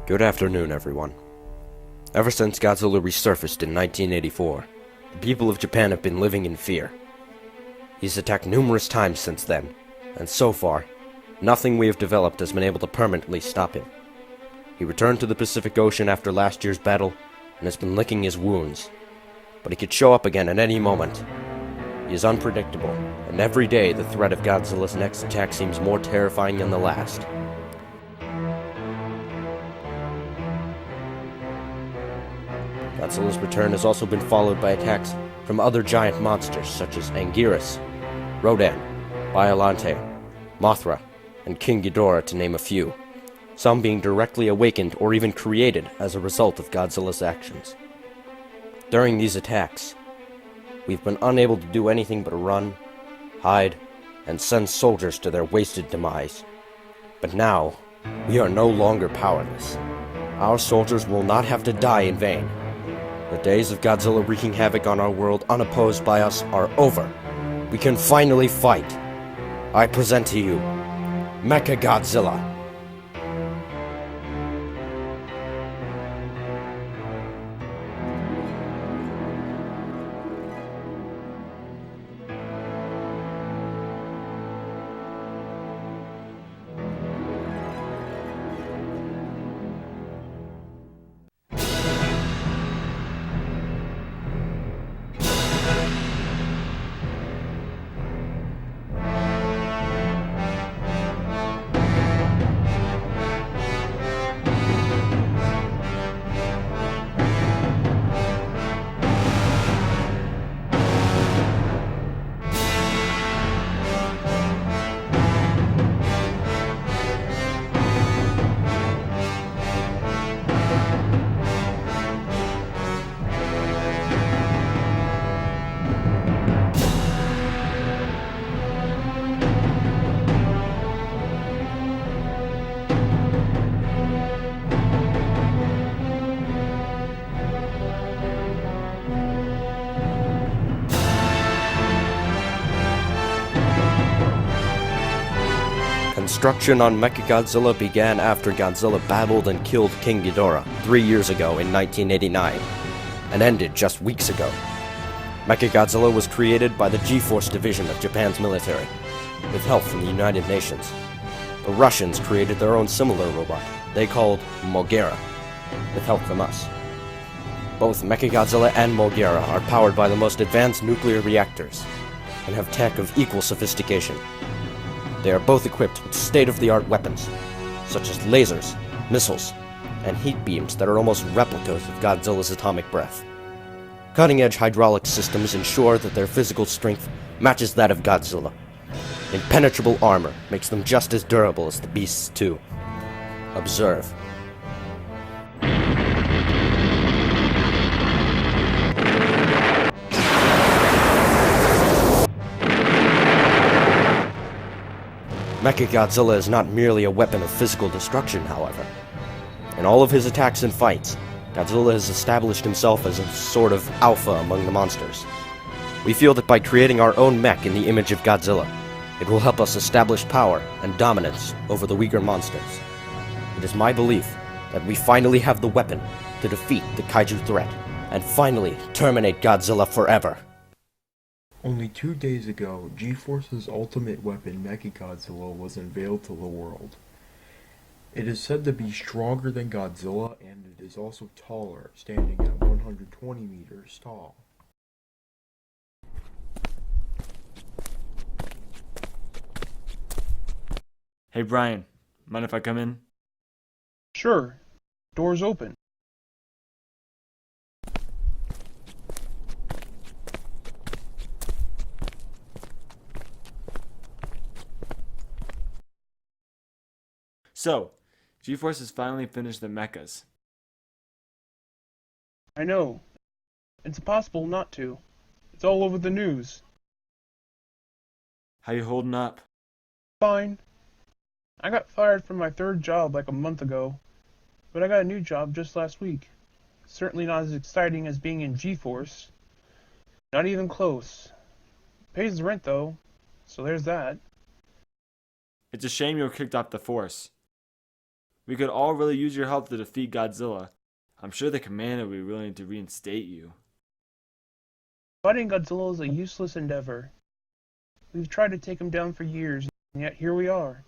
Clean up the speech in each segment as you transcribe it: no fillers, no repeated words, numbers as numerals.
Good afternoon, everyone. Ever since Godzilla resurfaced in 1984, the people of Japan have been living in fear. He's attacked numerous times since then, and so far, nothing we have developed has been able to permanently stop him. He returned to the Pacific Ocean after last year's battle, and has been licking his wounds. But he could show up again at any moment. He is unpredictable, and every day the threat of Godzilla's next attack seems more terrifying than the last. Godzilla's return has also been followed by attacks from other giant monsters such as Anguirus, Rodan, Biollante, Mothra, and King Ghidorah, to name a few, some being directly awakened or even created as a result of Godzilla's actions. During these attacks, we've been unable to do anything but run, hide, and send soldiers to their wasted demise. But now, we are no longer powerless. Our soldiers will not have to die in vain. The days of Godzilla wreaking havoc on our world unopposed by us are over. We can finally fight. I present to you, Mechagodzilla. Construction on Mechagodzilla began after Godzilla battled and killed King Ghidorah 3 years ago in 1989, and ended just weeks ago. Mechagodzilla was created by the G-Force division of Japan's military, with help from the United Nations. The Russians created their own similar robot, they called Moguera, with help from us. Both Mechagodzilla and Moguera are powered by the most advanced nuclear reactors, and have tech of equal sophistication. They are both equipped with state-of-the-art weapons, such as lasers, missiles, and heat beams that are almost replicas of Godzilla's atomic breath. Cutting-edge hydraulic systems ensure that their physical strength matches that of Godzilla. Impenetrable armor makes them just as durable as the beasts too. Observe. Mechagodzilla is not merely a weapon of physical destruction, however. In all of his attacks and fights, Godzilla has established himself as a sort of alpha among the monsters. We feel that by creating our own mech in the image of Godzilla, it will help us establish power and dominance over the weaker monsters. It is my belief that we finally have the weapon to defeat the kaiju threat, and finally terminate Godzilla forever. Only 2 days ago, G-Force's ultimate weapon Mechagodzilla was unveiled to the world. It is said to be stronger than Godzilla, and it is also taller, standing at 120 meters tall. Hey Brian, mind if I come in? Sure. Door's open. So, G-Force has finally finished the mechas. I know. It's impossible not to. It's all over the news. How you holding up? Fine. I got fired from my third job like a month ago, but I got a new job just last week. Certainly not as exciting as being in G-Force. Not even close. Pays the rent though, so there's that. It's a shame you were kicked off the force. We could all really use your help to defeat Godzilla. I'm sure the commander will be willing to reinstate you. Fighting Godzilla is a useless endeavor. We've tried to take him down for years, and yet here we are.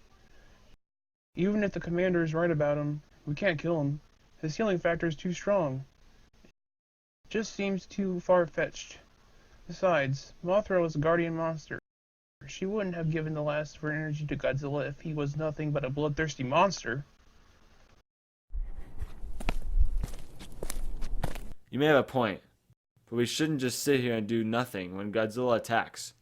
Even if the commander is right about him, we can't kill him. His healing factor is too strong. It just seems too far-fetched. Besides, Mothra was a guardian monster. She wouldn't have given the last of her energy to Godzilla if he was nothing but a bloodthirsty monster. You may have a point, but we shouldn't just sit here and do nothing when Godzilla attacks.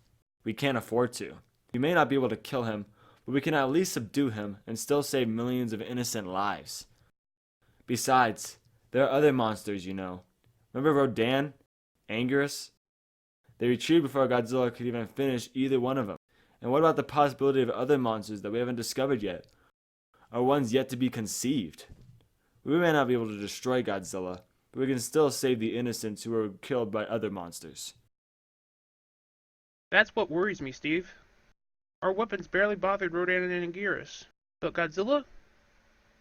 We can't afford to. We may not be able to kill him, but we can at least subdue him and still save millions of innocent lives. Besides, there are other monsters, you know. Remember Rodan? Anguirus? They retreated before Godzilla could even finish either one of them. And what about the possibility of other monsters that we haven't discovered yet? Or ones yet to be conceived? We may not be able to destroy Godzilla, but we can still save the innocents who were killed by other monsters. That's what worries me, Steve. Our weapons barely bothered Rodan and Anguirus. But Godzilla?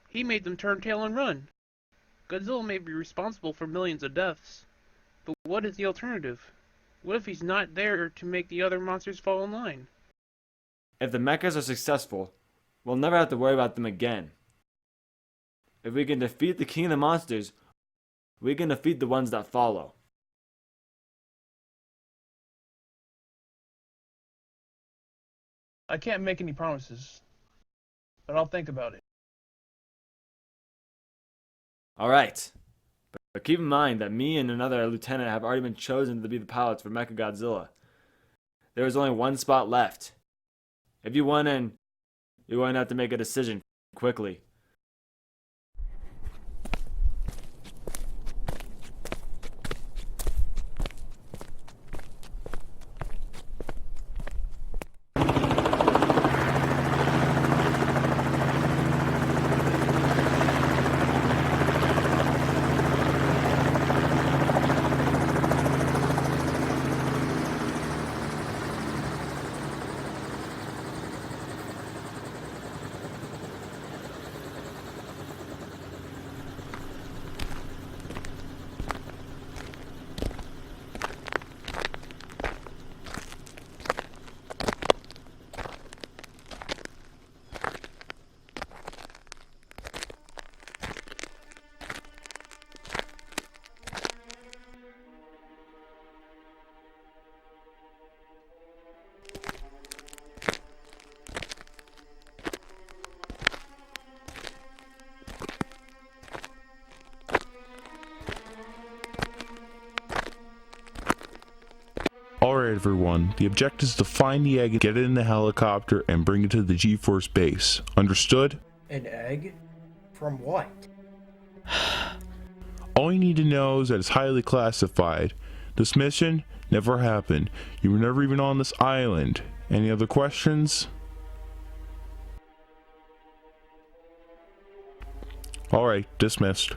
He made them turn tail and run. Godzilla may be responsible for millions of deaths, but what is the alternative? What if he's not there to make the other monsters fall in line? If the mechas are successful, we'll never have to worry about them again. If we can defeat the king of the monsters, we can defeat the ones that follow. I can't make any promises, but I'll think about it. Alright, but keep in mind that me and another lieutenant have already been chosen to be the pilots for Mechagodzilla. There is only one spot left. If you want in, you're going to have to make a decision quickly. Alright everyone, the objective is to find the egg, get it in the helicopter, and bring it to the G-Force base. Understood? An egg? From what? All you need to know is that it's highly classified. This mission never happened. You were never even on this island. Any other questions? Alright, dismissed.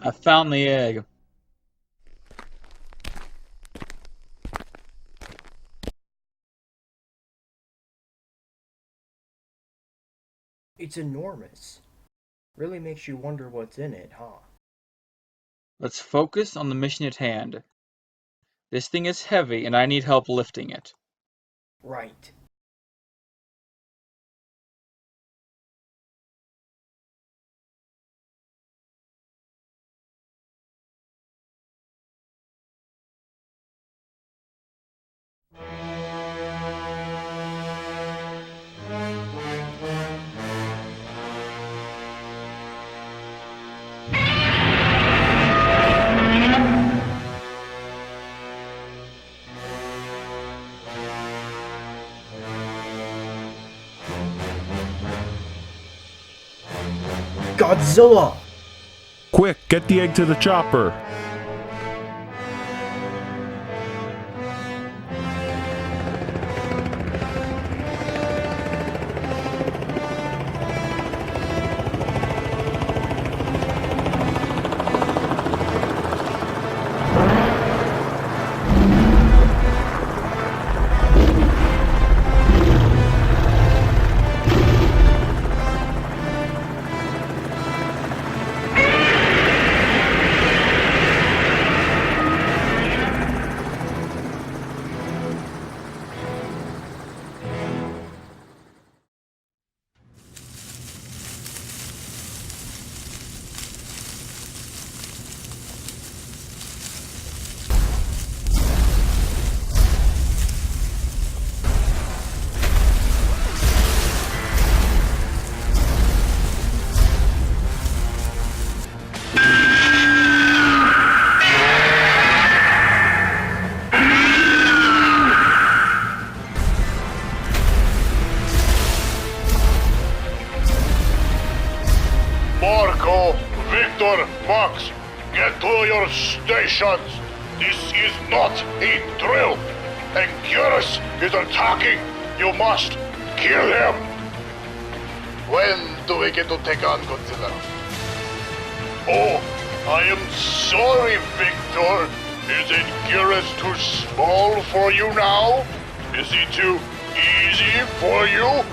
I found the egg. It's enormous. Really makes you wonder what's in it, huh? Let's focus on the mission at hand. This thing is heavy and I need help lifting it. Right. Godzilla! Quick, get the egg to the chopper. Marco, Victor, Max, get to your stations. This is not a drill. Anguirus is attacking. You must kill him. When do we get to take on Godzilla? Oh, I am sorry, Victor. Is Anguirus too small for you now? Is he too easy for you?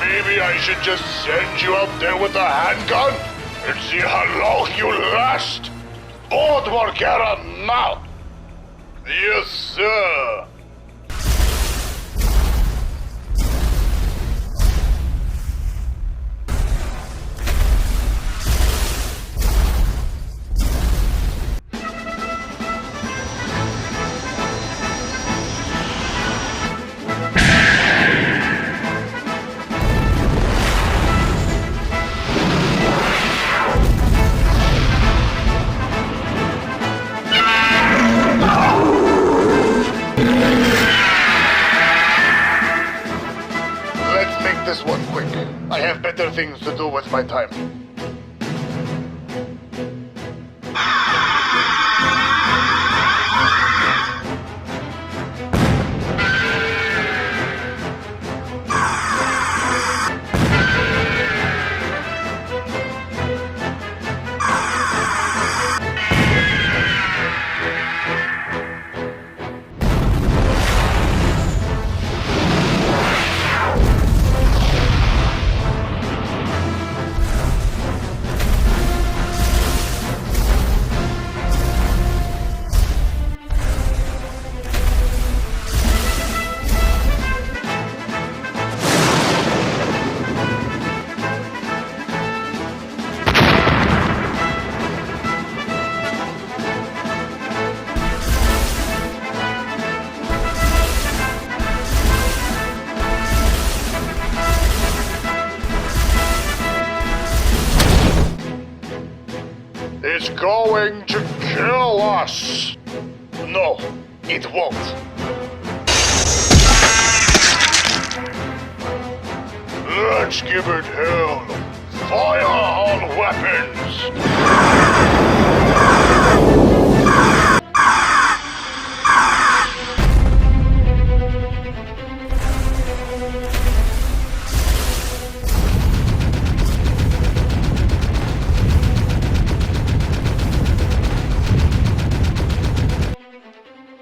Maybe I should just send you out there with a handgun and see how long you last. Board Moguera now. Yes, sir. This one quick. I have better things to do with my time. It's going to kill us. No, it won't. Let's give it hell. Fire all weapons.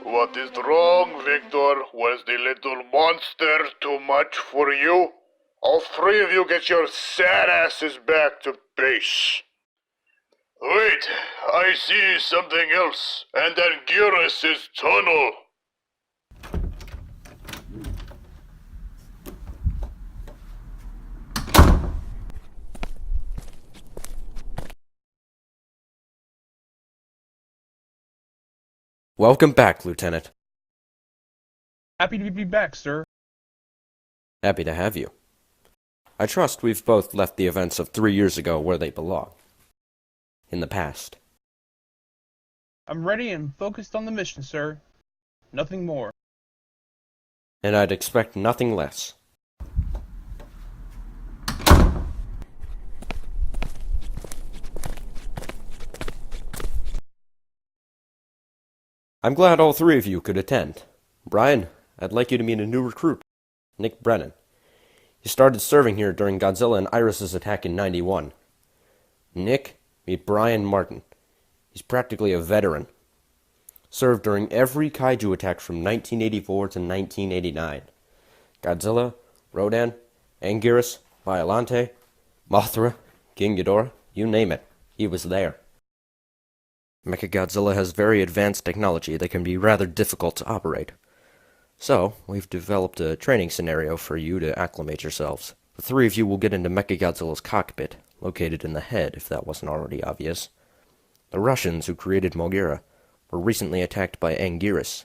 What is wrong, Victor? Was the little monster too much for you? All three of you get your sad asses back to base. Wait, I see something else. And Anguirus' tunnel. Welcome back, Lieutenant. Happy to be back, sir. Happy to have you. I trust we've both left the events of 3 years ago where they belong. In the past. I'm ready and focused on the mission, sir. Nothing more. And I'd expect nothing less. I'm glad all three of you could attend. Brian, I'd like you to meet a new recruit, Nick Brennan. He started serving here during Godzilla and Iris's attack in '91. Nick, meet Brian Martin. He's practically a veteran. Served during every kaiju attack from 1984 to 1989. Godzilla, Rodan, Anguirus, Violante, Mothra, King Ghidorah, you name it, he was there. Mechagodzilla has very advanced technology that can be rather difficult to operate. So, we've developed a training scenario for you to acclimate yourselves. The three of you will get into Mechagodzilla's cockpit, located in the head, if that wasn't already obvious. The Russians who created Moguera were recently attacked by Anguirus.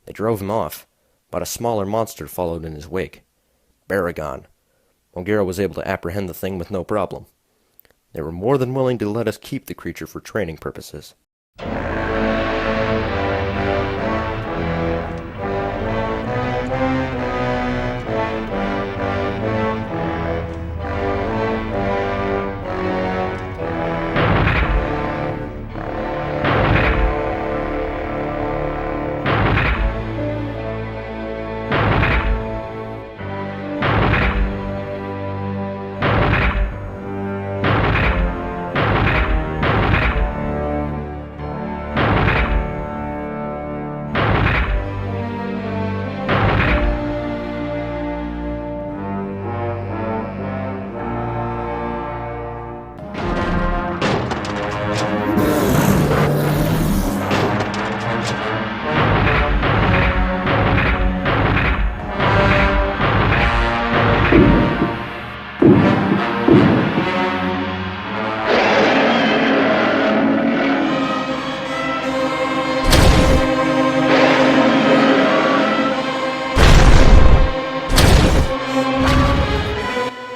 They drove him off, but a smaller monster followed in his wake. Baragon. Moguera was able to apprehend the thing with no problem. They were more than willing to let us keep the creature for training purposes.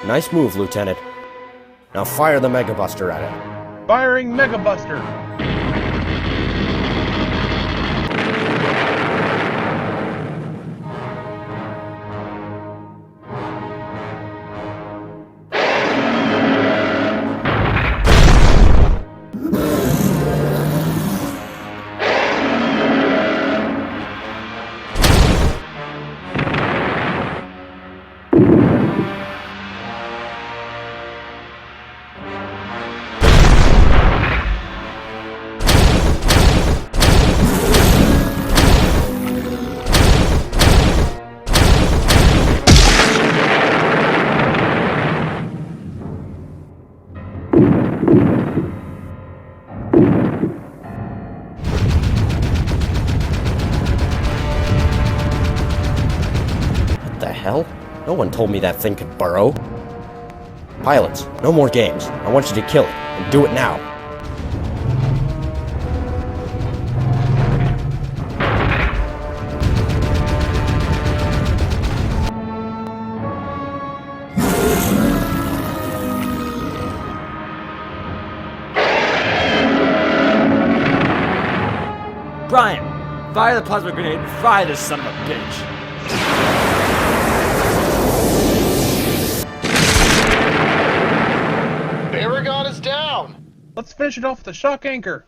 Nice move, Lieutenant. Now fire the Mega Buster at it. Firing Mega Buster! Hell? No one told me that thing could burrow. Pilots, no more games. I want you to kill it, and do it now. Brian, fire the plasma grenade and fry this son of a bitch. Baragon is down! Let's finish it off with a shock anchor.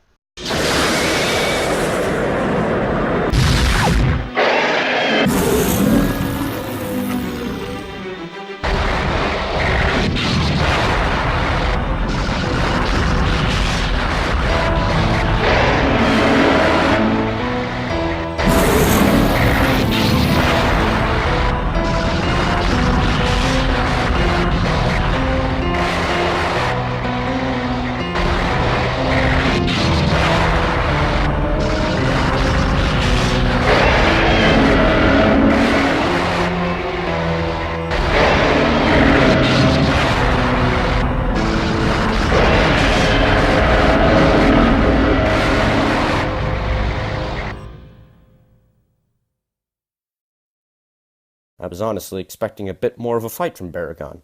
I was honestly expecting a bit more of a fight from Baragon.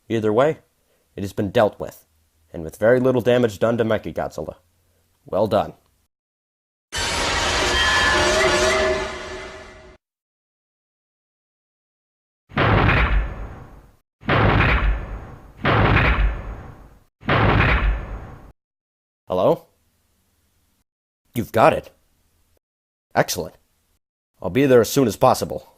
Either way, it has been dealt with, and with very little damage done to Mechagodzilla. Well done. Hello? You've got it. Excellent. I'll be there as soon as possible.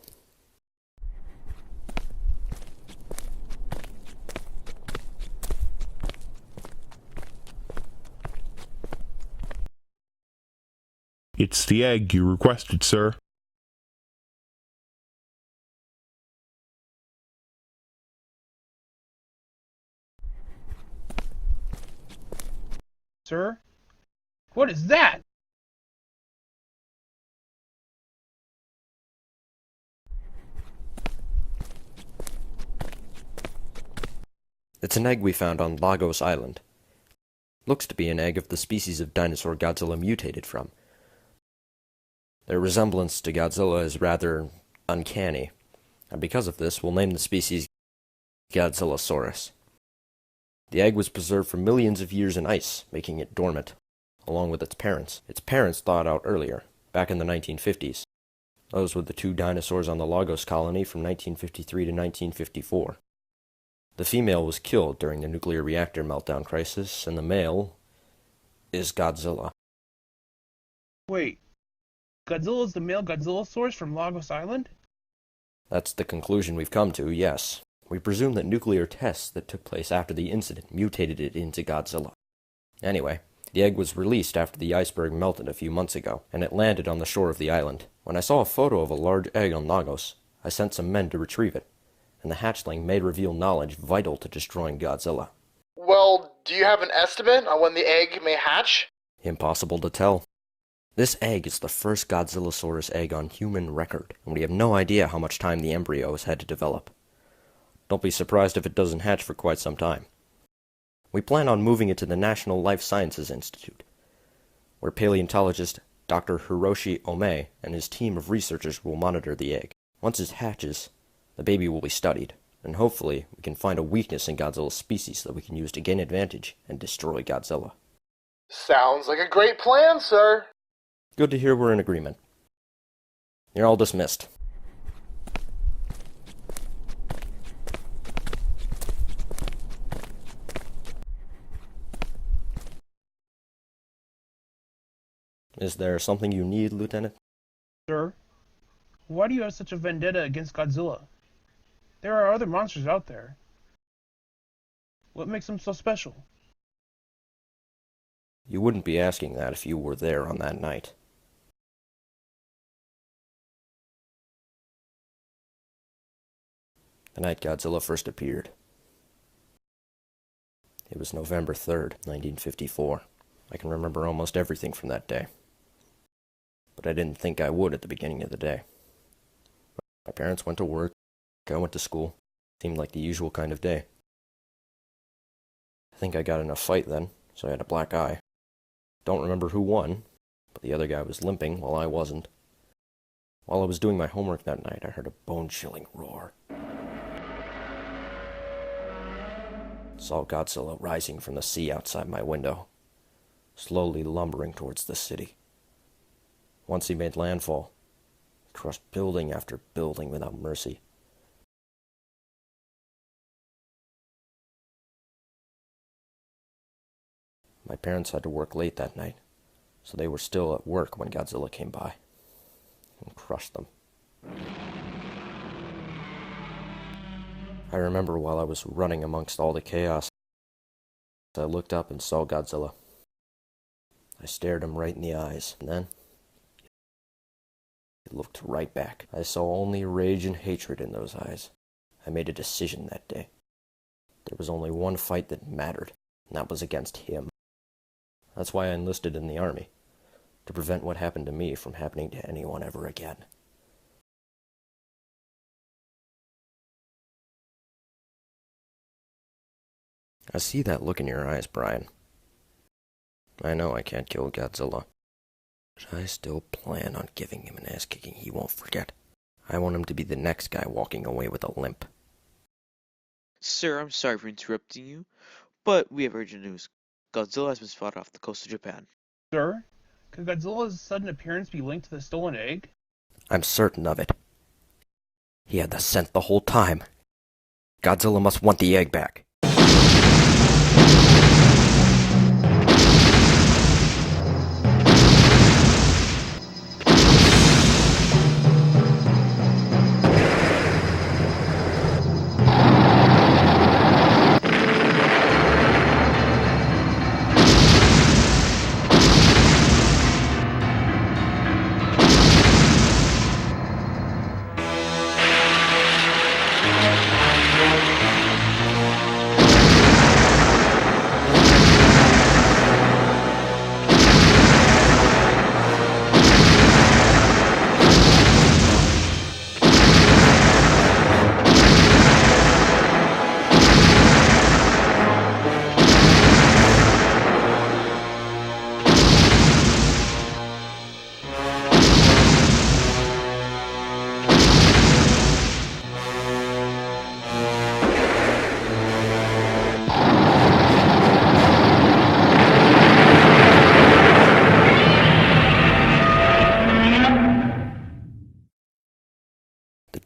It's the egg you requested, sir. Sir? What is that? It's an egg we found on Lagos Island. Looks to be an egg of the species of dinosaur Godzilla mutated from. Their resemblance to Godzilla is rather uncanny, and because of this, we'll name the species Godzillasaurus. The egg was preserved for millions of years in ice, making it dormant, along with its parents. Its parents thawed out earlier, back in the 1950s. Those were the two dinosaurs on the Lagos colony from 1953 to 1954. The female was killed during the nuclear reactor meltdown crisis, and the male is Godzilla. Wait, Godzilla is the male Godzillasaurus from Lagos Island? That's the conclusion we've come to, yes. We presume that nuclear tests that took place after the incident mutated it into Godzilla. Anyway, the egg was released after the iceberg melted a few months ago, and it landed on the shore of the island. When I saw a photo of a large egg on Lagos, I sent some men to retrieve it, and the hatchling may reveal knowledge vital to destroying Godzilla. Well, do you have an estimate on when the egg may hatch? Impossible to tell. This egg is the first Godzillasaurus egg on human record, and we have no idea how much time the embryo has had to develop. Don't be surprised if it doesn't hatch for quite some time. We plan on moving it to the National Life Sciences Institute, where paleontologist Dr. Hiroshi Ome and his team of researchers will monitor the egg. Once it hatches, the baby will be studied, and hopefully we can find a weakness in Godzilla's species that we can use to gain advantage and destroy Godzilla. Sounds like a great plan, sir. Good to hear we're in agreement. You're all dismissed. Is there something you need, Lieutenant? Sir, why do you have such a vendetta against Godzilla? There are other monsters out there. What makes them so special? You wouldn't be asking that if you were there on that night. The night Godzilla first appeared. It was November 3rd, 1954. I can remember almost everything from that day. But I didn't think I would at the beginning of the day. My parents went to work, I went to school. Seemed like the usual kind of day. I think I got in a fight then, so I had a black eye. Don't remember who won, but the other guy was limping while I wasn't. While I was doing my homework that night, I heard a bone-chilling roar. Saw Godzilla rising from the sea outside my window, slowly lumbering towards the city. Once he made landfall, he crushed building after building without mercy. My parents had to work late that night, so they were still at work when Godzilla came by and crushed them. I remember while I was running amongst all the chaos, I looked up and saw Godzilla. I stared him right in the eyes, and then he looked right back. I saw only rage and hatred in those eyes. I made a decision that day. There was only one fight that mattered, and that was against him. That's why I enlisted in the army, to prevent what happened to me from happening to anyone ever again. I see that look in your eyes, Brian. I know I can't kill Godzilla, but I still plan on giving him an ass-kicking he won't forget. I want him to be the next guy walking away with a limp. Sir, I'm sorry for interrupting you, but we have urgent news. Godzilla has been spotted off the coast of Japan. Sir, could Godzilla's sudden appearance be linked to the stolen egg? I'm certain of it. He had the scent the whole time. Godzilla must want the egg back.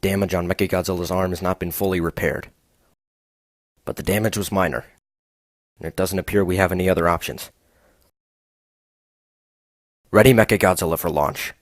damage on Mechagodzilla's arm has not been fully repaired. But the damage was minor, and it doesn't appear we have any other options. Ready Mechagodzilla for launch.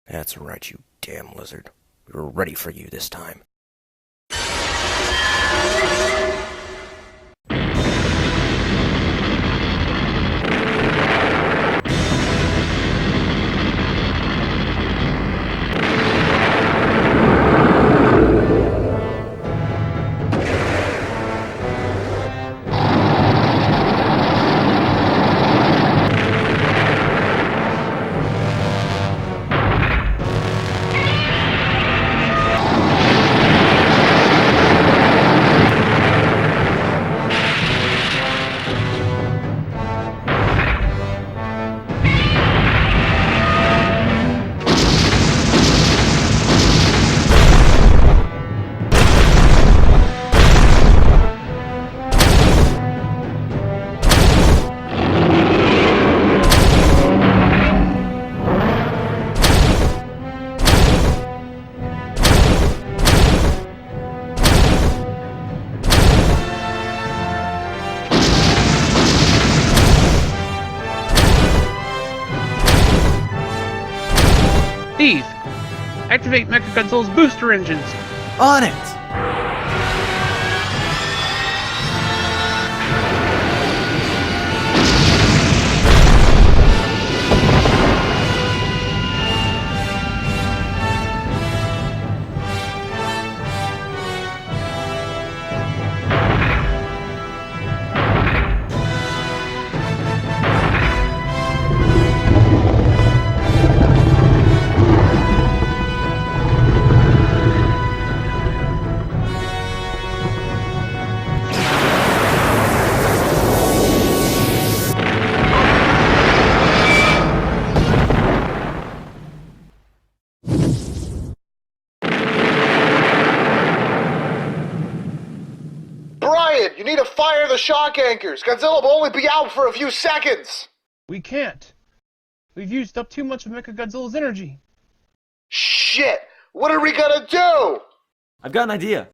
That's right, you damn lizard. We were ready for you this time. Steve, activate Mechagodzilla's booster engines. On it! Brian, you need to fire the shock anchors. Godzilla will only be out for a few seconds. We can't. We've used up too much of Mechagodzilla's energy. Shit! What are we gonna do? I've got an idea.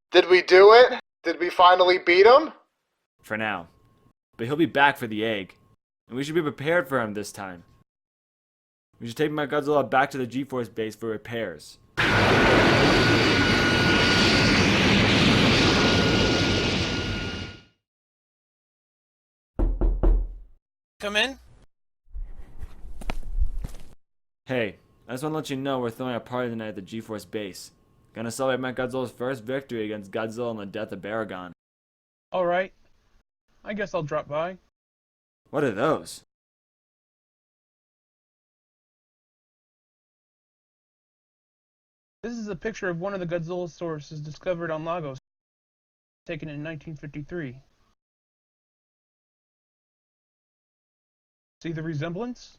Did we do it? Did we finally beat him? For now. But he'll be back for the egg. And we should be prepared for him this time. We should take Mechagodzilla back to the G-Force base for repairs. Come in. Hey, I just want to let you know we're throwing a party tonight at the G-Force base. Gonna celebrate Mechagodzilla's first victory against Godzilla and the death of Baragon. Alright. I guess I'll drop by. What are those? This is a picture of one of the Godzilla sources discovered on Lagos. taken in 1953. See the resemblance?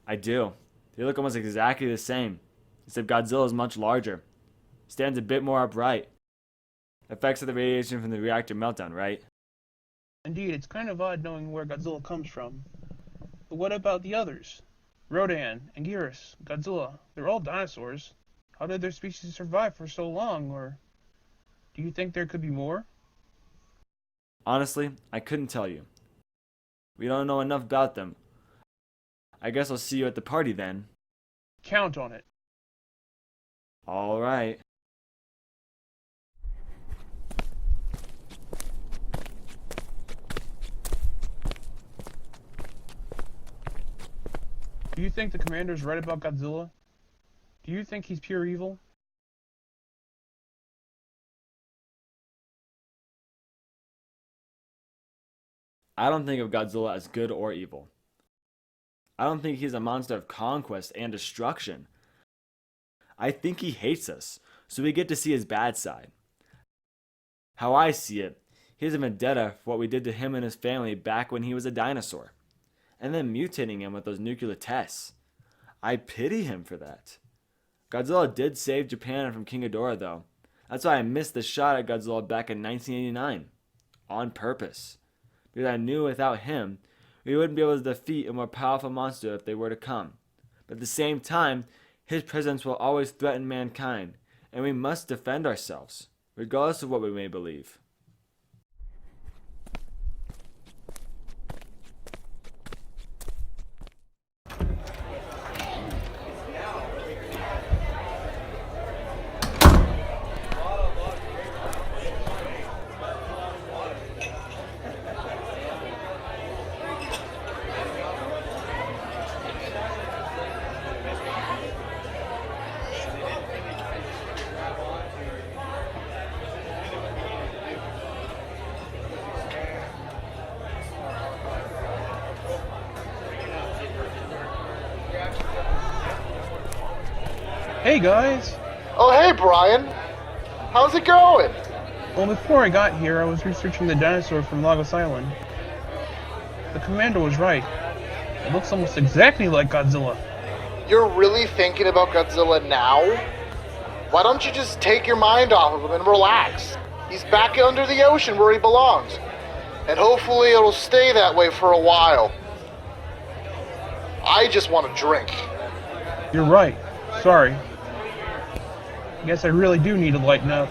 I do. They look almost exactly the same, except Godzilla is much larger. Stands a bit more upright. Effects of the radiation from the reactor meltdown, right? Indeed, it's kind of odd knowing where Godzilla comes from. But what about the others? Rodan, Anguirus, Godzilla, they're all dinosaurs. How did their species survive for so long, or do you think there could be more? Honestly, I couldn't tell you. We don't know enough about them. I guess I'll see you at the party then. Count on it. All right. Do you think the commander's right about Godzilla? Do you think he's pure evil? I don't think of Godzilla as good or evil. I don't think he's a monster of conquest and destruction. I think he hates us, so we get to see his bad side. How I see it, he's a vendetta for what we did to him and his family back when he was a dinosaur, and then mutating him with those nuclear tests. I pity him for that. Godzilla did save Japan from King Ghidorah, though. That's why I missed the shot at Godzilla back in 1989. On purpose. Because I knew without him, we wouldn't be able to defeat a more powerful monster if they were to come. But at the same time, his presence will always threaten mankind, and we must defend ourselves, regardless of what we may believe. Hey guys! Oh, hey, Brian. How's it going? Well, before I got here, I was researching the dinosaur from Lagos Island. The commander was right. It looks almost exactly like Godzilla. You're really thinking about Godzilla now? Why don't you just take your mind off of him and relax? He's back under the ocean where he belongs. And hopefully it'll stay that way for a while. I just want a drink. You're right. Sorry. Guess I really do need to lighten up.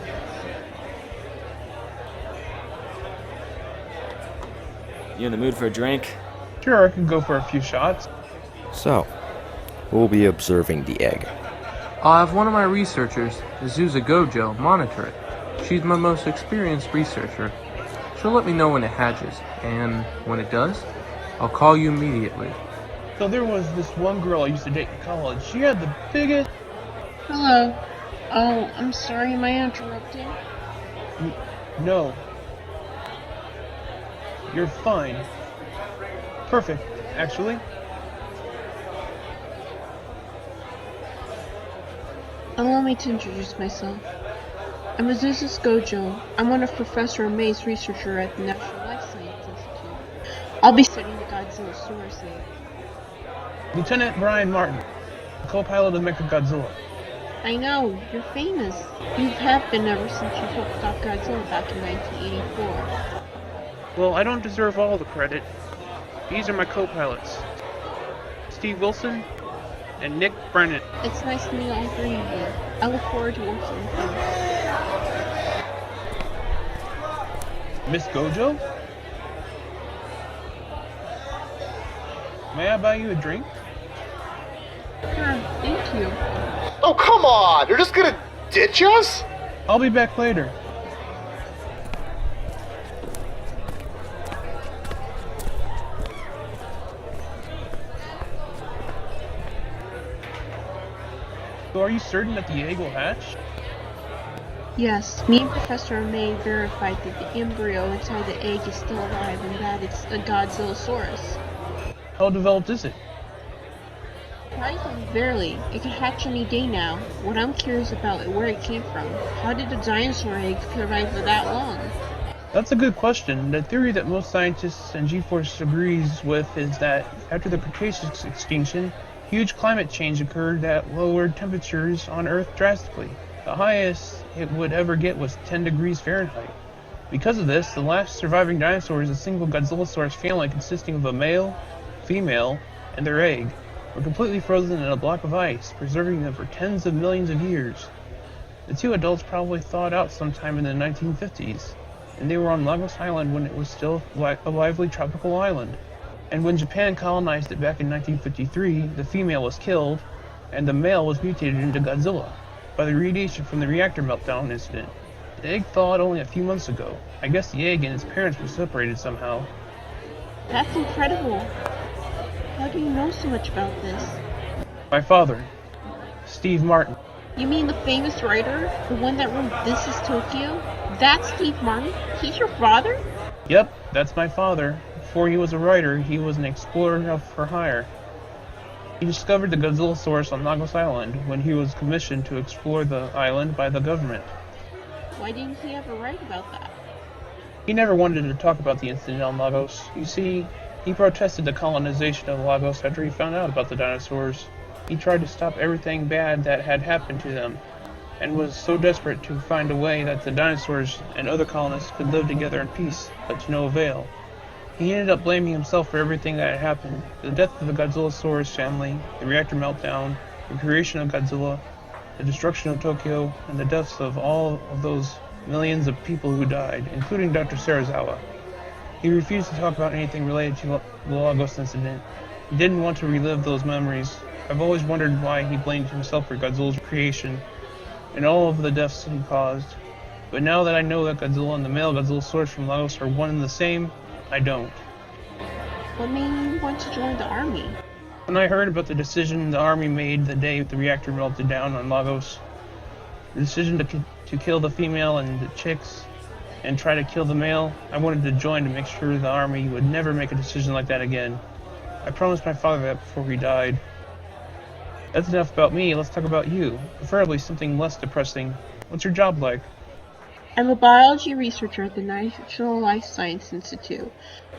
You in the mood for a drink? Sure, I could go for a few shots. So, we'll be observing the egg. I'll have one of my researchers, Azusa Gojo, monitor it. She's my most experienced researcher. She'll let me know when it hatches, and when it does, I'll call you immediately. So there was this one girl I used to date in college. She had the biggest... Hello. Oh, I'm sorry, am I interrupting? No. You're fine. Perfect, actually. Allow me to introduce myself. I'm Azusa Gojo. I'm one of Professor May's researcher at the National Life Science Institute. I'll be studying the Godzilla source egg. Lieutenant Brian Martin, co-pilot of Mechagodzilla. I know, you're famous. You have been ever since you helped stop Godzilla back in 1984. Well, I don't deserve all the credit. These are my co-pilots. Steve Wilson and Nick Brennan. It's nice to meet all three of you. I look forward to working with you. Miss Gojo? May I buy you a drink? Sure, thank you. Oh, come on! You're just gonna ditch us? I'll be back later. So are you certain that the egg will hatch? Yes, me and Professor May verified that the embryo inside the egg is still alive and that it's a Godzillasaurus. How developed is it? Surprisingly, barely. It could hatch any day now. What I'm curious about is where it came from. How did a dinosaur egg survive for that long? That's a good question. The theory that most scientists and G-Force agrees with is that after the Cretaceous extinction, huge climate change occurred that lowered temperatures on Earth drastically. The highest it would ever get was 10 degrees Fahrenheit. Because of this, the last surviving dinosaur is a single Godzillasaurus family consisting of a male, female, and their egg, were completely frozen in a block of ice, preserving them for tens of millions of years. The two adults probably thawed out sometime in the 1950s, and they were on Lagos Island when it was still a lively tropical island. And when Japan colonized it back in 1953, the female was killed, and the male was mutated into Godzilla by the radiation from the reactor meltdown incident. The egg thawed only a few months ago. I guess the egg and its parents were separated somehow. That's incredible. How do you know so much about this? My father, Steve Martin. You mean the famous writer? The one that wrote This Is Tokyo? That's Steve Martin? He's your father? Yep, that's my father. Before he was a writer, he was an explorer for hire. He discovered the Godzillasaurus on Lagos Island when he was commissioned to explore the island by the government. Why didn't he ever write about that? He never wanted to talk about the incident on Lagos. You see, he protested the colonization of Lagos after he found out about the dinosaurs. He tried to stop everything bad that had happened to them, and was so desperate to find a way that the dinosaurs and other colonists could live together in peace, but to no avail. He ended up blaming himself for everything that had happened: the death of the Godzillasaurus family, the reactor meltdown, the creation of Godzilla, the destruction of Tokyo, and the deaths of all of those millions of people who died, including Dr. Serizawa. He refused to talk about anything related to the Lagos incident. He didn't want to relive those memories. I've always wondered why he blamed himself for Godzilla's creation and all of the deaths he caused. But now that I know that Godzilla and the male Godzillasaurus from Lagos are one and the same, I don't. What made you want to join the army? When I heard about the decision the army made the day the reactor melted down on Lagos, the decision to kill the female and the chicks and try to kill the male, I wanted to join to make sure the army would never make a decision like that again. I promised my father that before he died. That's enough about me. Let's talk about you. Preferably something less depressing. What's your job like? I'm a biology researcher at the National Life Science Institute.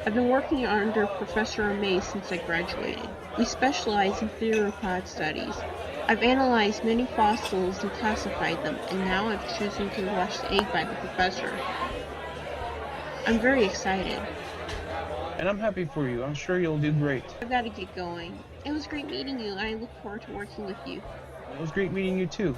I've been working under Professor May since I graduated. We specialize in theropod studies. I've analyzed many fossils and classified them, and now I've chosen to watch the egg by the professor. I'm very excited. And I'm happy for you. I'm sure you'll do great. I've got to get going. It was great meeting you, and I look forward to working with you. It was great meeting you too.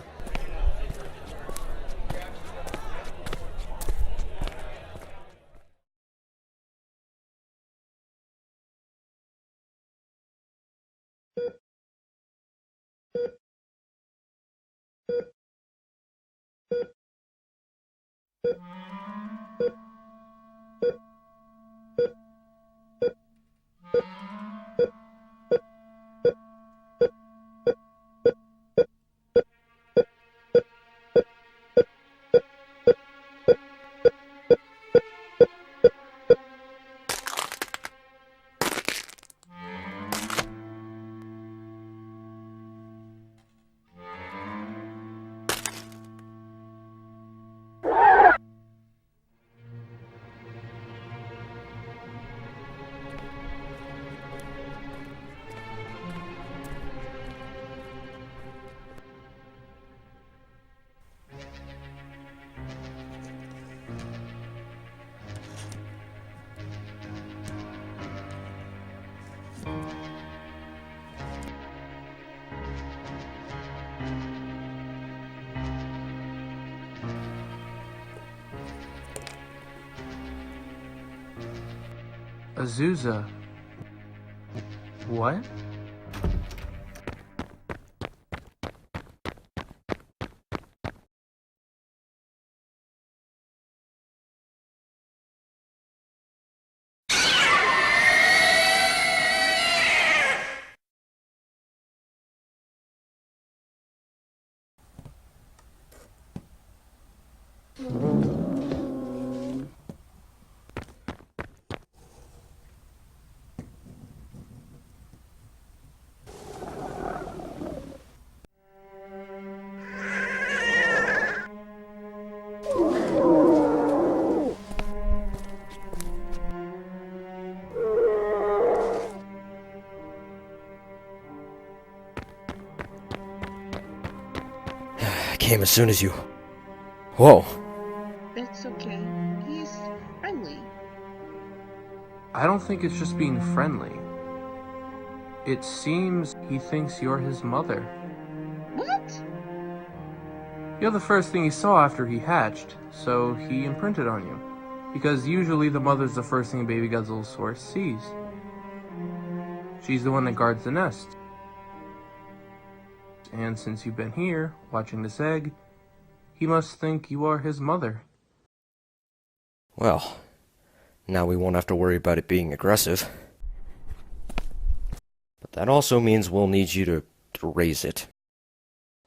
Azusa. What? I came as soon as you... Whoa. That's okay. He's friendly. I don't think it's just being friendly. It seems he thinks you're his mother. What? You're the first thing he saw after he hatched, so he imprinted on you. Because usually the mother's the first thing a baby Godzillasaurus sees. She's the one that guards the nest. And since you've been here, watching this egg, he must think you are his mother. Well, now we won't have to worry about it being aggressive. But that also means we'll need you to raise it.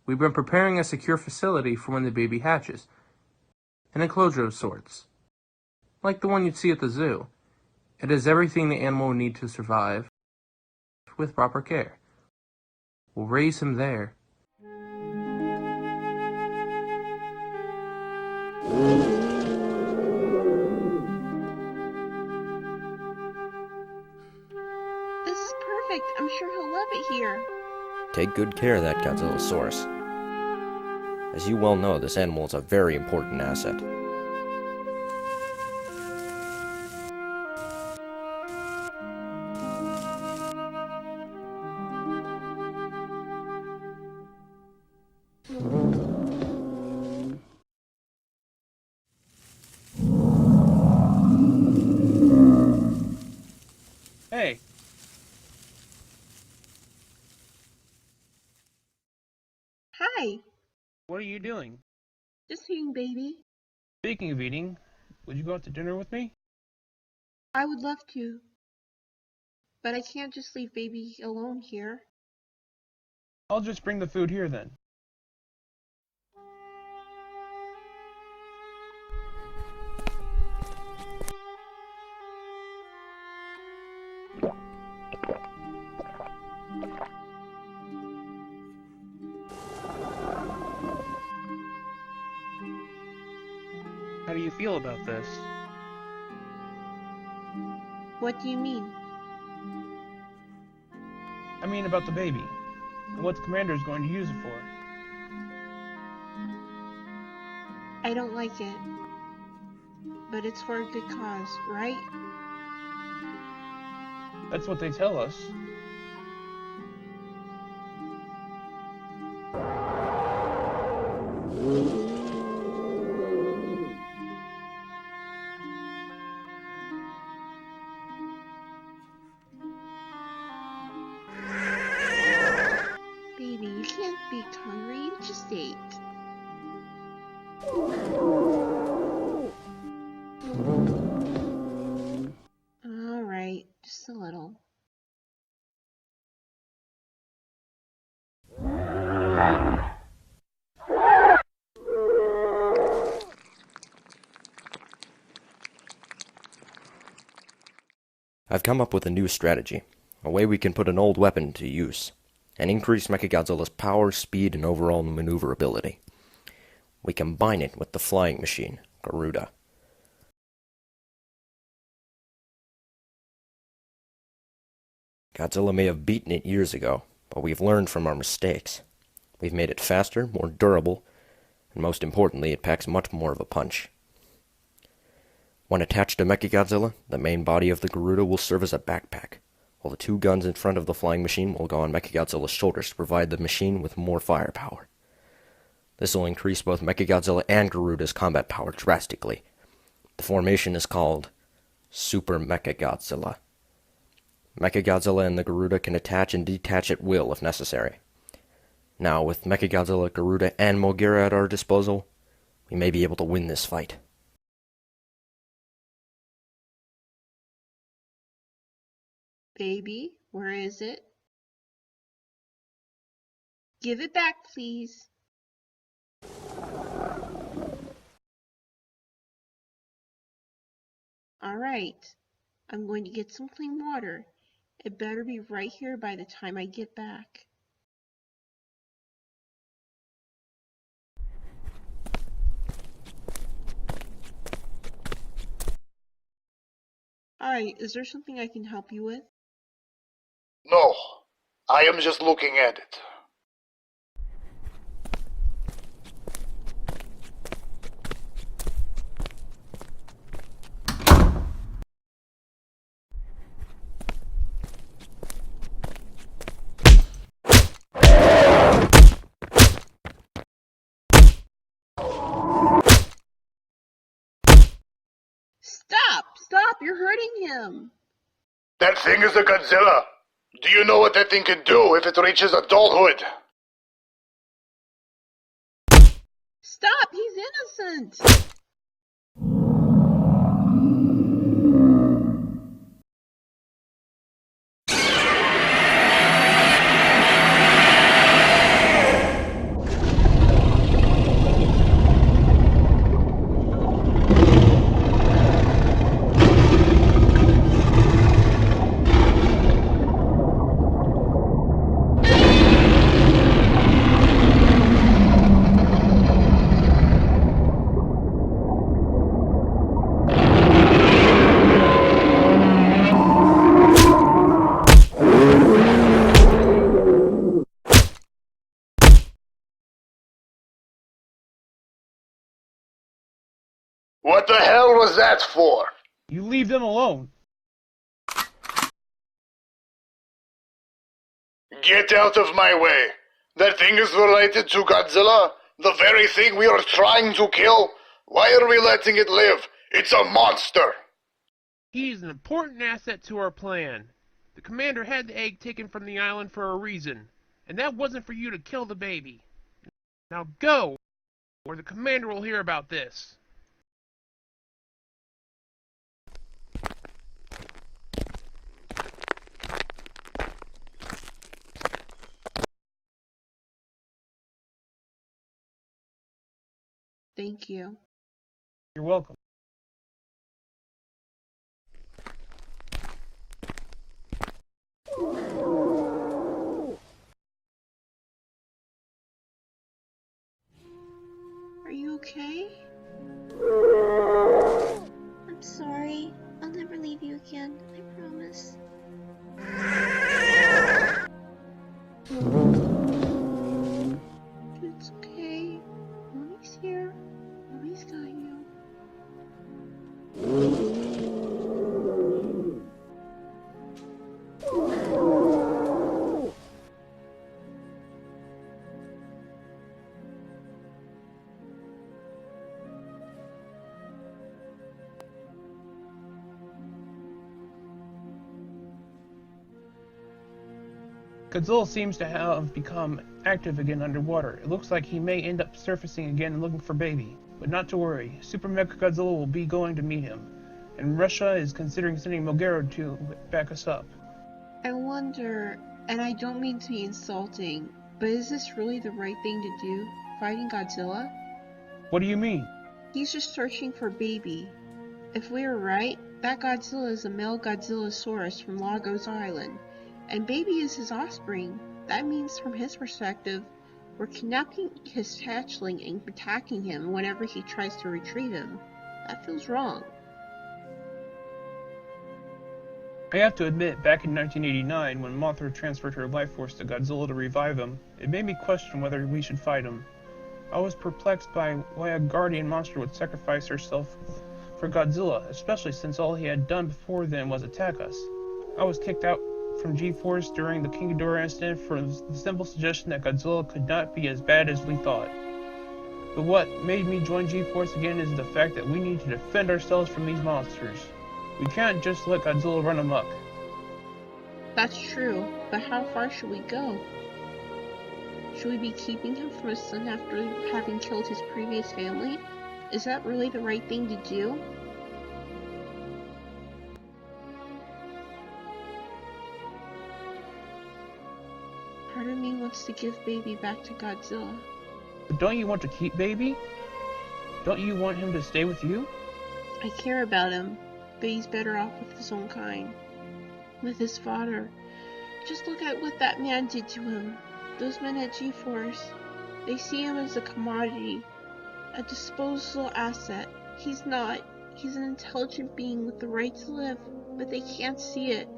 We've been preparing a secure facility for when the baby hatches. An enclosure of sorts. Like the one you'd see at the zoo. It has everything the animal would need to survive, with proper care. We'll raise him there. This is perfect. I'm sure he'll love it here. Take good care of that Godzillasaurus. As you well know, this animal is a very important asset. Hey. Hi. What are you doing? Just eating, baby. Speaking of eating, would you go out to dinner with me? I would love to. But I can't just leave baby alone here. I'll just bring the food here then. How do you feel about this? What do you mean? I mean about the baby, and what the commander is going to use it for. I don't like it. But it's for a good cause, right? That's what they tell us. Baby, you can't be hungry. You just ate. Alright, just a little. I've come up with a new strategy, a way we can put an old weapon to use, and increase Mechagodzilla's power, speed, and overall maneuverability. We combine it with the flying machine, Garuda. Godzilla may have beaten it years ago, but we've learned from our mistakes. We've made it faster, more durable, and most importantly, it packs much more of a punch. When attached to Mechagodzilla, the main body of the Garuda will serve as a backpack, while the two guns in front of the flying machine will go on Mechagodzilla's shoulders to provide the machine with more firepower. This will increase both Mechagodzilla and Garuda's combat power drastically. The formation is called Super Mechagodzilla. Mechagodzilla and the Garuda can attach and detach at will if necessary. Now, with Mechagodzilla, Garuda, and Moguera at our disposal, we may be able to win this fight. Baby, where is it? Give it back, please. Alright, I'm going to get some clean water. It better be right here by the time I get back. Alright, is there something I can help you with? No, I am just looking at it. You're hurting him! That thing is a Godzilla. Do you know what that thing can do if it reaches adulthood? Stop! He's innocent! What the hell was that for? You leave them alone. Get out of my way. That thing is related to Godzilla, the very thing we are trying to kill. Why are we letting it live? It's a monster. He's an important asset to our plan. The commander had the egg taken from the island for a reason, and that wasn't for you to kill the baby. Now go, or the commander will hear about this. Thank you. You're welcome. Are you okay? I'm sorry. I'll never leave you again. I promise. It's okay. Mommy's here. Mommy's got you. Godzilla seems to have become active again underwater. It looks like he may end up surfacing again and looking for baby. But not to worry, Super Mechagodzilla will be going to meet him. And Russia is considering sending Moguera to back us up. I wonder, and I don't mean to be insulting, but is this really the right thing to do? Fighting Godzilla? What do you mean? He's just searching for baby. If we were right, that Godzilla is a male Godzillasaurus from Lagos Island. And baby is his offspring. That means from his perspective, we're kidnapping his hatchling and attacking him whenever he tries to retrieve him. That feels wrong. I have to admit, back in 1989, when Mothra transferred her life force to Godzilla to revive him, it made me question whether we should fight him. I was perplexed by why a guardian monster would sacrifice herself for Godzilla, especially since all he had done before then was attack us. I was kicked out from G-Force during the King Ghidorah incident for the simple suggestion that Godzilla could not be as bad as we thought. But what made me join G-Force again is the fact that we need to defend ourselves from these monsters. We can't just let Godzilla run amok. That's true, but how far should we go? Should we be keeping him from his son after having killed his previous family? Is that really the right thing to do? Part of me wants to give baby back to Godzilla. But don't you want to keep baby? Don't you want him to stay with you? I care about him, but he's better off with his own kind. With his father. Just look at what that man did to him. Those men at G-Force. They see him as a commodity. A disposable asset. He's not. He's an intelligent being with the right to live, but they can't see it.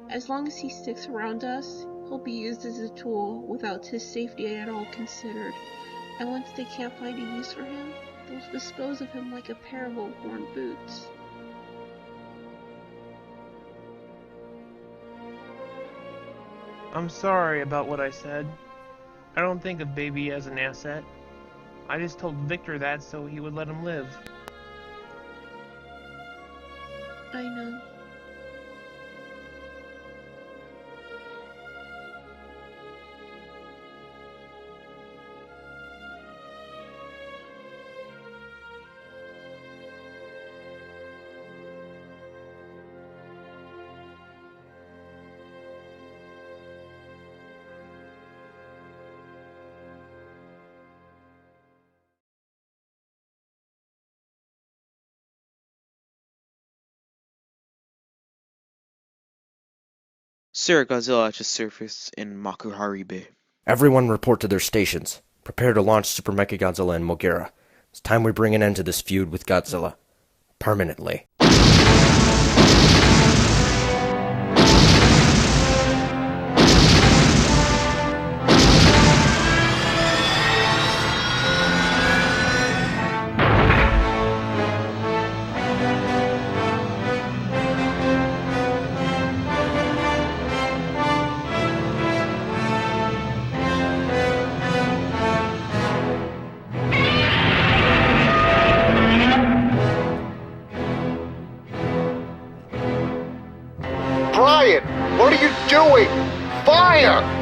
As long as he sticks around us, he'll be used as a tool without his safety at all considered. And once they can't find a use for him, they'll dispose of him like a pair of old-worn boots. I'm sorry about what I said. I don't think of baby as an asset. I just told Victor that so he would let him live. I know. Sir, Godzilla has just surfaced in Makuhari Bay. Everyone report to their stations. Prepare to launch Super Mechagodzilla and Moguera. It's time we bring an end to this feud with Godzilla. Permanently. Brian, what are you doing? Fire!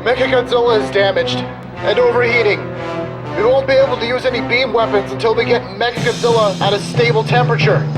Mechagodzilla is damaged and overheating. We won't be able to use any beam weapons until we get Mechagodzilla at a stable temperature.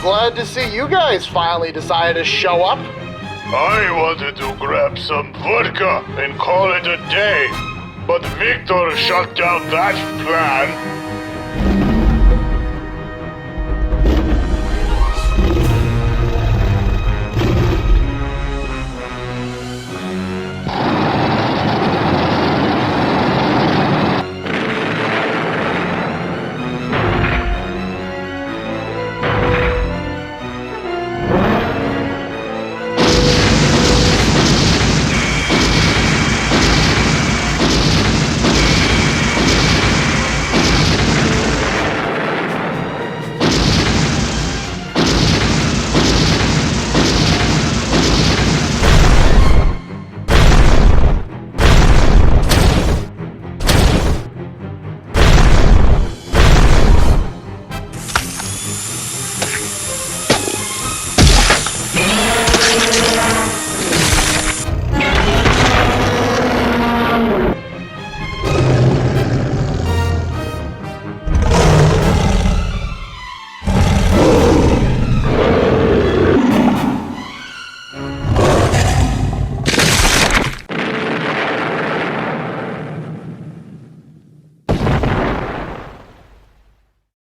Glad to see you guys finally decided to show up. I wanted to grab some vodka and call it a day, but Victor shut down that plan.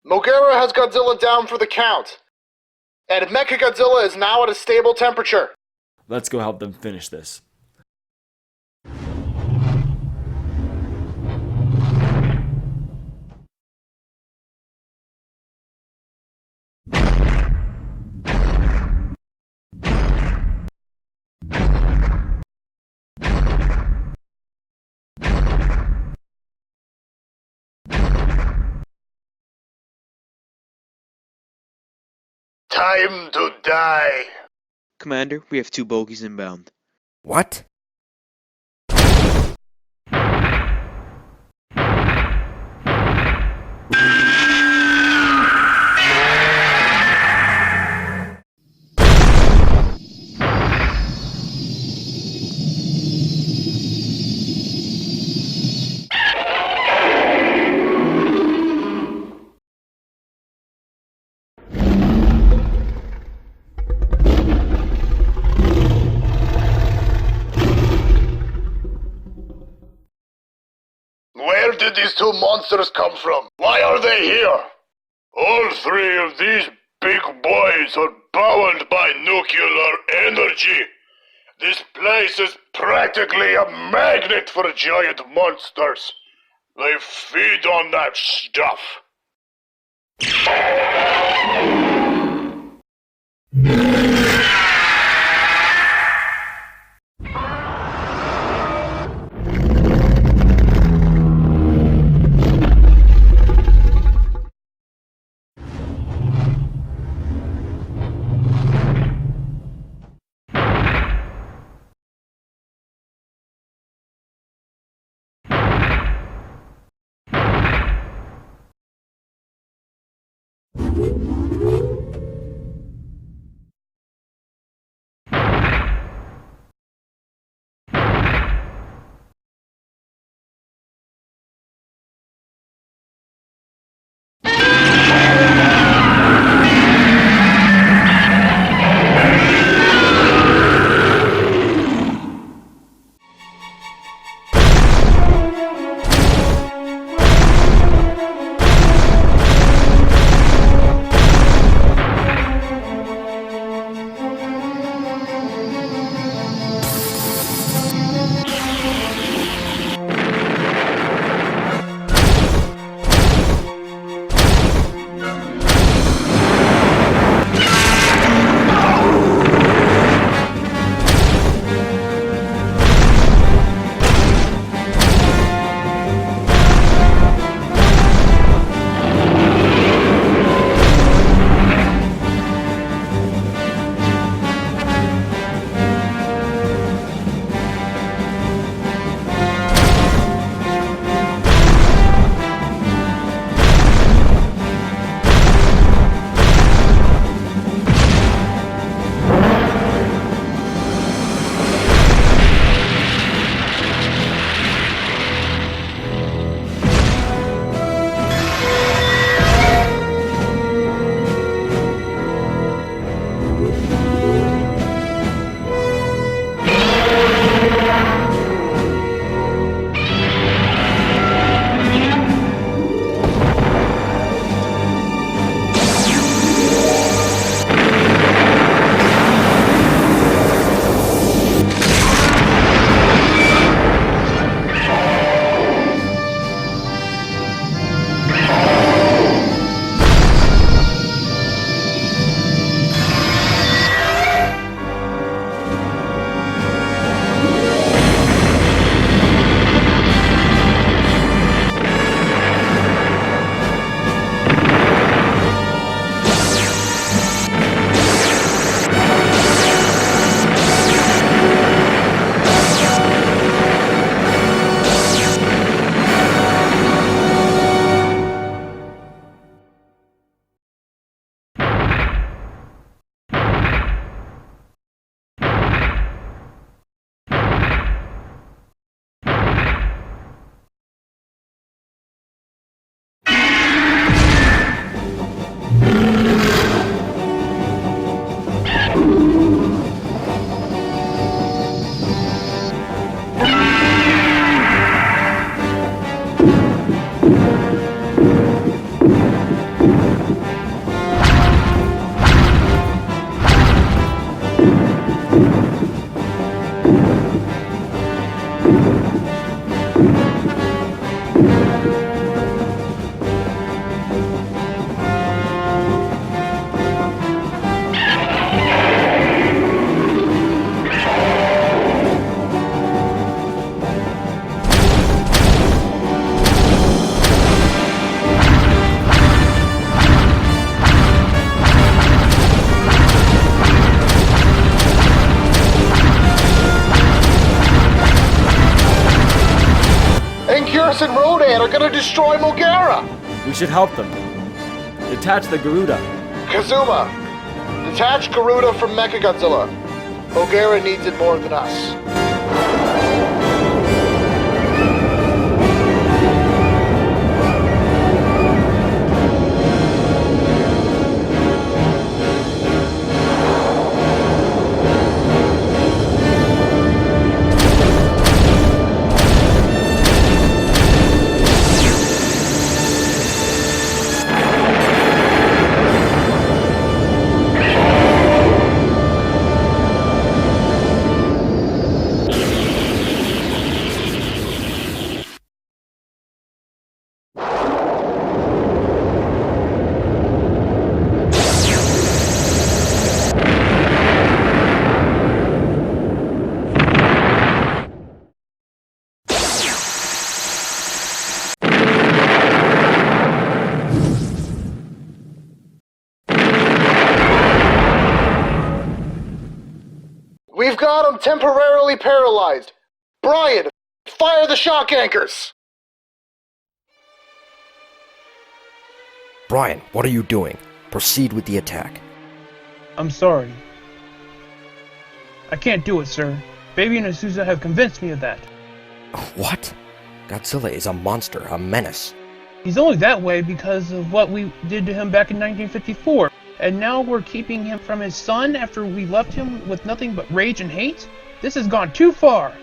Moguera has Godzilla down for the count. And Mechagodzilla is now at a stable temperature. Let's go help them finish this. Time to die. Commander, we have 2 bogies inbound. What? Where did these 2 monsters come from? Why are they here? All 3 of these big boys are powered by nuclear energy. This place is practically a magnet for giant monsters. They feed on that stuff. and Curious and Rodan are gonna destroy Moguera! We should help them. Detach the Garuda. Kazuma, detach Garuda from Mechagodzilla. Moguera needs it more than us. We've got him temporarily paralyzed. Brian, fire the shock anchors! Brian, what are you doing? Proceed with the attack. I'm sorry. I can't do it, sir. Baby and Azusa have convinced me of that. What? Godzilla is a monster, a menace. He's only that way because of what we did to him back in 1954. And now we're keeping him from his son after we left him with nothing but rage and hate? This has gone too far!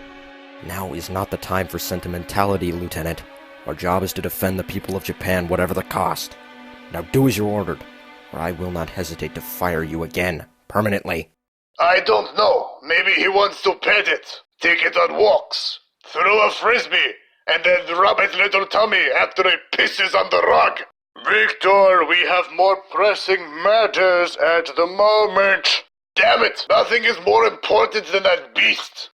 Now is not the time for sentimentality, Lieutenant. Our job is to defend the people of Japan, whatever the cost. Now do as you're ordered, or I will not hesitate to fire you again, permanently. I don't know. Maybe he wants to pet it, take it on walks, throw a frisbee, and then rub its little tummy after it pisses on the rug. Victor, we have more pressing matters at the moment. Damn it, nothing is more important than that beast.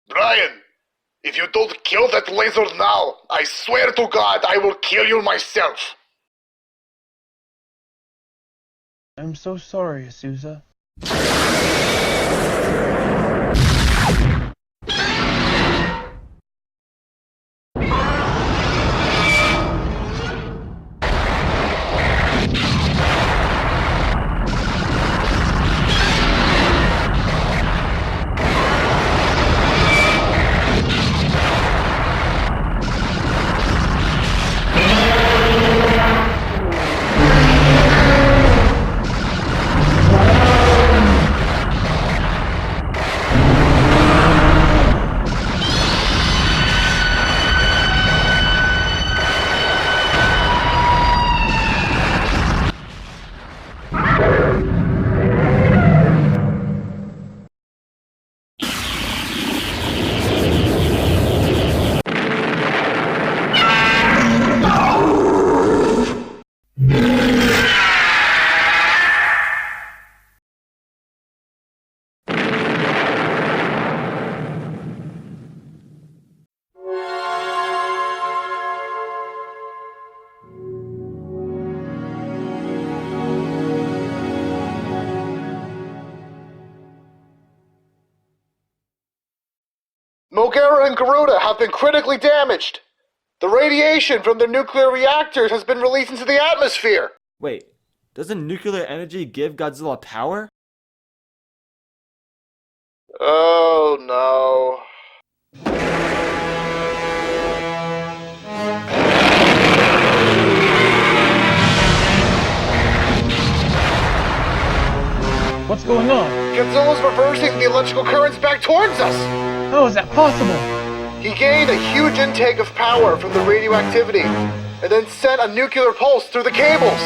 Brian, if you don't kill that laser now, I swear to God I will kill you myself. I'm so sorry, Azusa. Moguera and Garuda have been critically damaged. The radiation from their nuclear reactors has been released into the atmosphere. Wait, doesn't nuclear energy give Godzilla power? Oh no. What's going on? Godzilla's reversing the electrical currents back towards us! How is that possible? He gained a huge intake of power from the radioactivity, and then sent a nuclear pulse through the cables.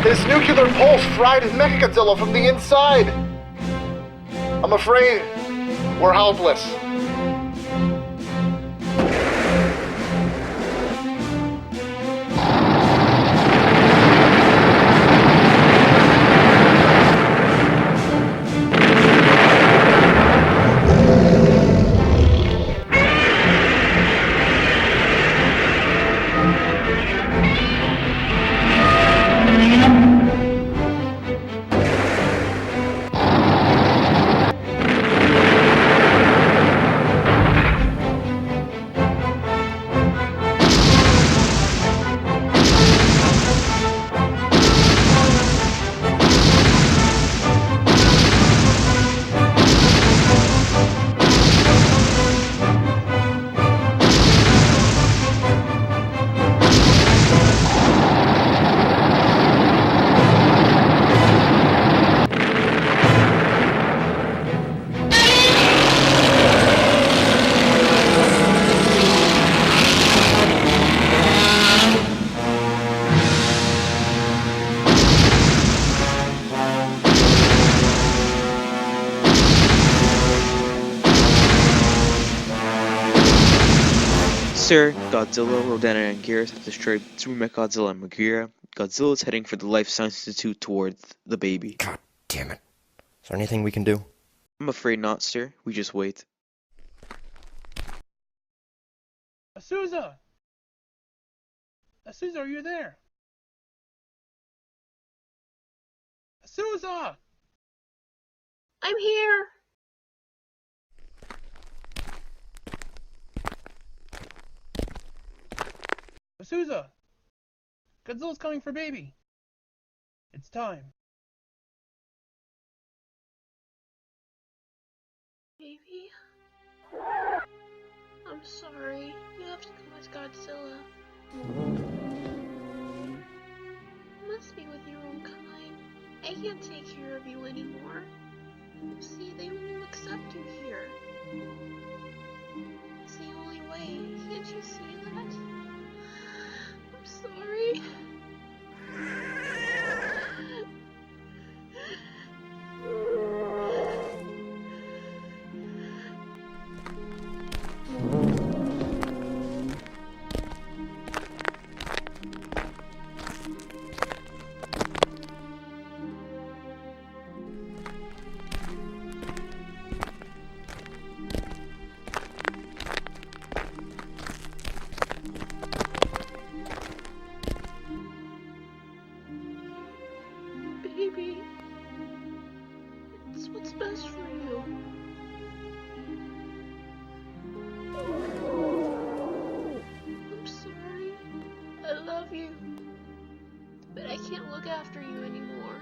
This nuclear pulse fried Mechagodzilla from the inside. I'm afraid we're helpless. Sir, Godzilla, Rodan, and Anguirus have destroyed through Mechagodzilla and Moguera. Godzilla is heading for the Life Science Institute towards the baby. God damn it. Is there anything we can do? I'm afraid not, sir. We just wait. Azusa! Azusa, are you there? Azusa! I'm here! Azusa! Godzilla's coming for baby! It's time. Baby? I'm sorry. You have to come with Godzilla. You must be with your own kind. I can't take care of you anymore. See, they won't accept you here. It's the only way. Can't you see that? I'm sorry. Baby, it's what's best for you. I'm sorry. I love you. But I can't look after you anymore.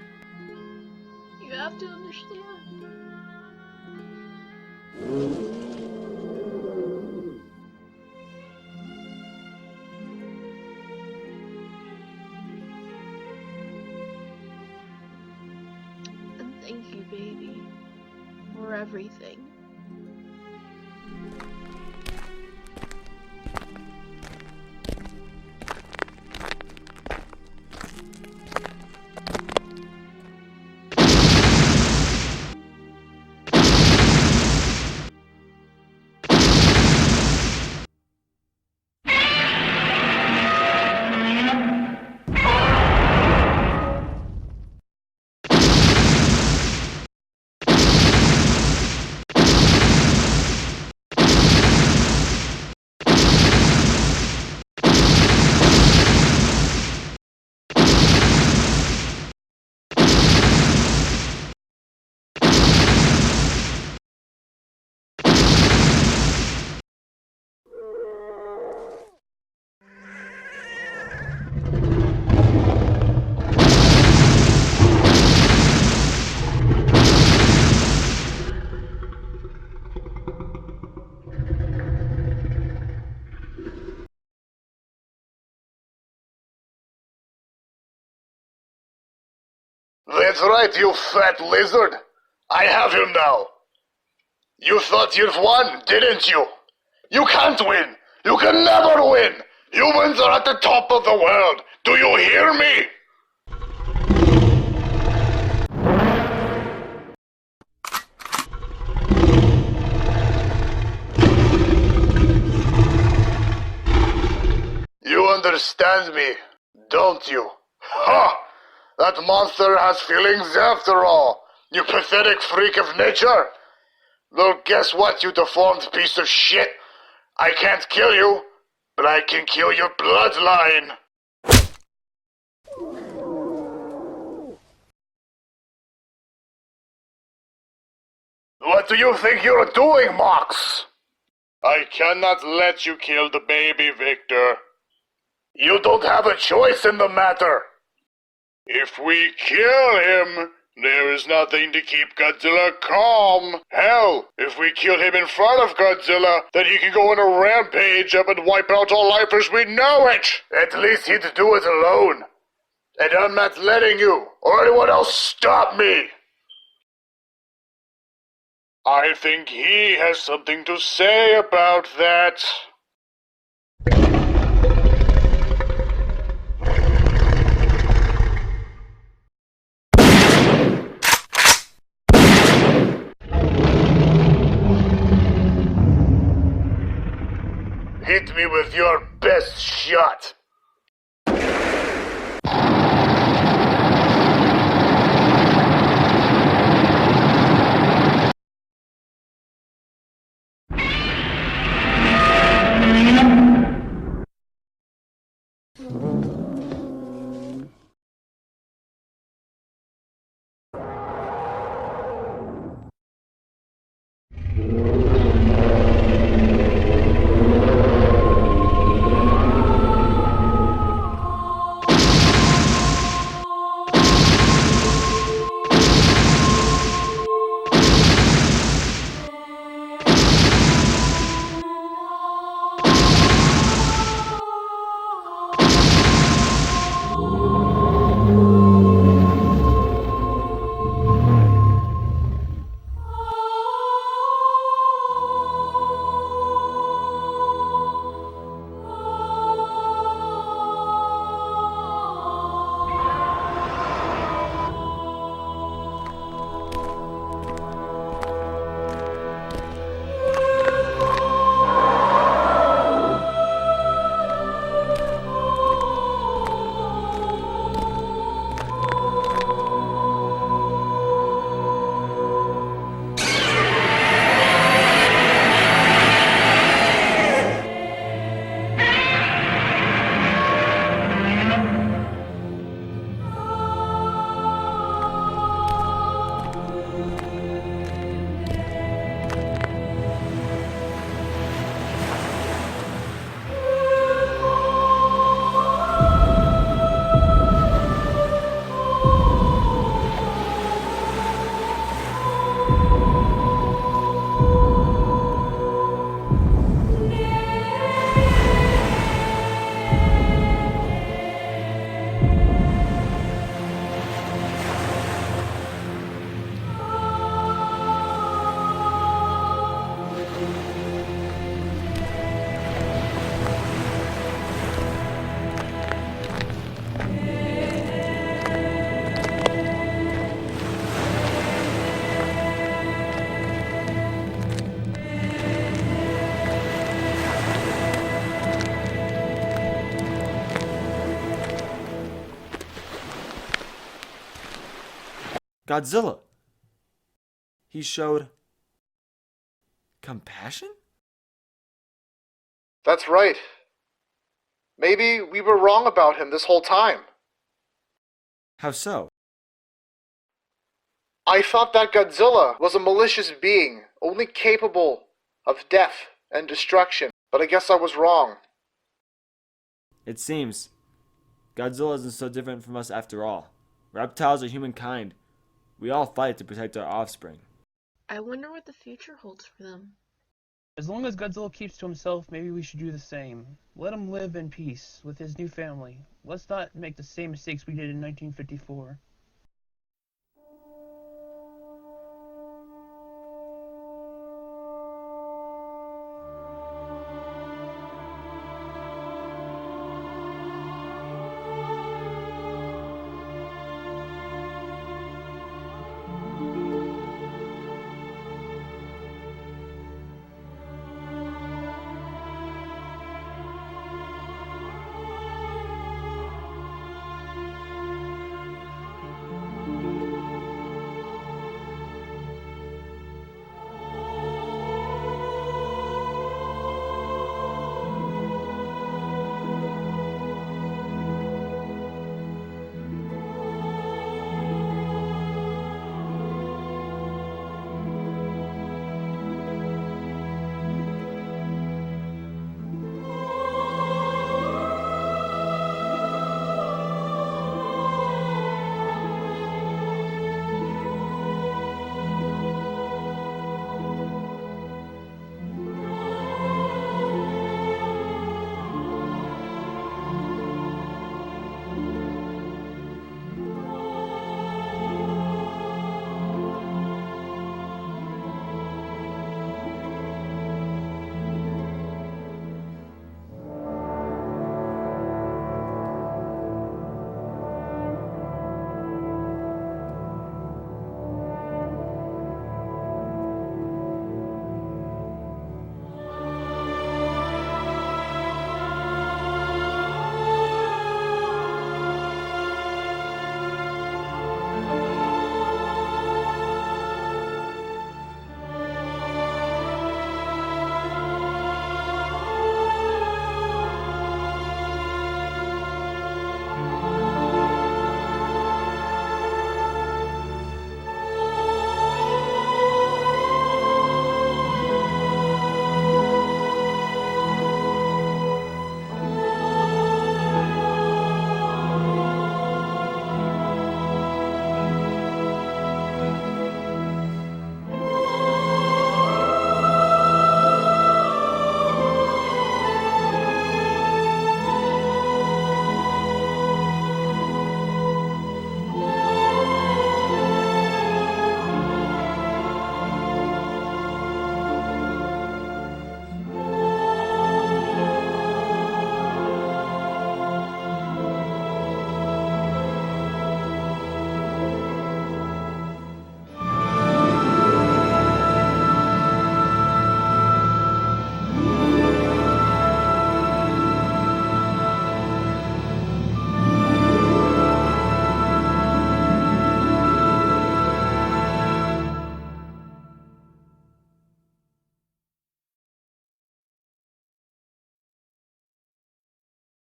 You have to understand. And thank you, baby, for everything. That's right, you fat lizard. I have him now. You thought you'd won, didn't you? You can't win. You can never win. Humans are at the top of the world. Do you hear me? You understand me, don't you? Ha! That monster has feelings after all, you pathetic freak of nature. Well, guess what, you deformed piece of shit? I can't kill you, but I can kill your bloodline. What do you think you're doing, Mox? I cannot let you kill the baby, Victor. You don't have a choice in the matter. If we kill him, there is nothing to keep Godzilla calm. Hell, if we kill him in front of Godzilla, then he can go on a rampage up and wipe out all life as we know it. At least he'd do it alone. And I'm not letting you, or anyone else, stop me. I think he has something to say about that. Hit me with your best shot. Godzilla. He showed compassion? That's right. Maybe we were wrong about him this whole time. How so? I thought that Godzilla was a malicious being, only capable of death and destruction, but I guess I was wrong. It seems Godzilla isn't so different from us after all. Reptiles are humankind. We all fight to protect our offspring. I wonder what the future holds for them. As long as Godzilla keeps to himself, maybe we should do the same. Let him live in peace with his new family. Let's not make the same mistakes we did in 1954.